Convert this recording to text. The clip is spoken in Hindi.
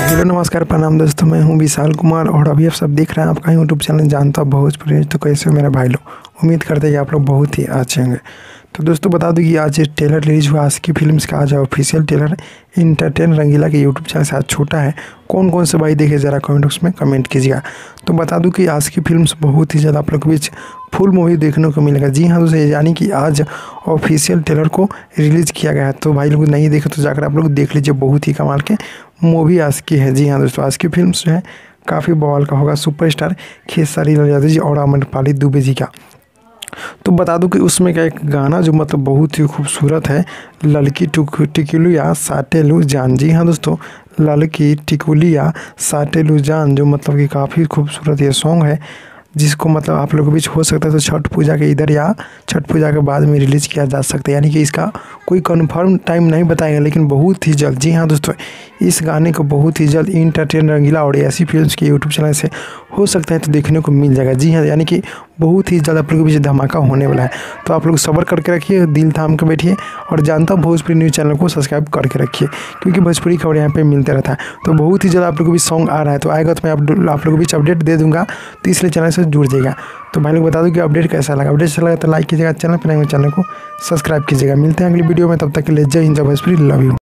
हेलो नमस्कार प्रणाम दोस्तों, मैं हूं विशाल कुमार और अभी आप सब देख रहे हैं आपका यूट्यूब चैनल जानता भोजपुरी। तो कैसे हो मेरे भाई लोग, उम्मीद करते हैं कि आप लोग बहुत ही अच्छे होंगे। तो दोस्तों बता दूं कि आज ट्रेलर रिलीज हुआ आशिकी फिल्म्स का। आज ऑफिशियल ट्रेलर इंटरटेन रंगीला के यूट्यूब चैनल से आज छोटा है। कौन कौन से भाई देखे ज़रा कमेंट बॉक्स में कमेंट कीजिएगा। तो बता दूं कि आशिकी फिल्म्स बहुत ही ज़्यादा आप लोग के बीच फुल मूवी देखने को मिलेगा। जी हाँ दोस्तों, यानी कि आज ऑफिशियल ट्रेलर को रिलीज़ किया गया है। तो भाई लोग नहीं देखे तो जाकर आप लोग देख लीजिए, बहुत ही कमाल के मूवी आशिकी है। जी हाँ दोस्तों, आशिकी फिल्म्स जो है काफ़ी बवाल का होगा। सुपरस्टार खेसारी लाल यादव जी और आम्रपाली दुबे जी का। तो बता दूं कि उसमें का एक गाना जो मतलब बहुत ही खूबसूरत है, ललकी टिकुलिया साटेलू जान। जी हाँ दोस्तों, ललकी टिकुलिया साटेलू जान जो मतलब कि काफ़ी खूबसूरत ये सॉन्ग है, जिसको मतलब आप लोगों के बीच हो सकता है तो छठ पूजा के इधर या छठ पूजा के बाद में रिलीज़ किया जा सकता है। यानी कि इसका कोई कन्फर्म टाइम नहीं बताएगा, लेकिन बहुत ही जल्द। जी हाँ दोस्तों, इस गाने को बहुत ही जल्द इंटरटेन रंगीला और ऐसी फिल्म्स के यूट्यूब चैनल से हो सकता है तो देखने को मिल जाएगा। जी हाँ, यानी कि बहुत ही ज़्यादा आप लोगों के बीच धमाका होने वाला है। तो आप लोग सब्र करके रखिए, दिल थाम के बैठिए और जानता भोजपुरी न्यूज़ चैनल को सब्सक्राइब करके रखिए, क्योंकि भोजपुरी खबर यहाँ पे मिलते रहता है। तो बहुत ही ज़्यादा आप लोगों के बीच सॉन्ग आ रहा है, तो आएगा तो मैं आप लोगों के बीच अपडेट दे दूँगा, तो इसलिए चैनल से जुड़ जाएगा। तो भाई लोग बता दूँ कि अपडेट कैसा लगा। अपडेट अच्छा लगा तो लाइक कीजिएगा, चैनल पर नए चैनल को सब्सक्राइब कीजिएगा। मिलते हैं अगली वीडियो में, तब तक के लिए जय हिंद, जय भोजपुरी, लव यू।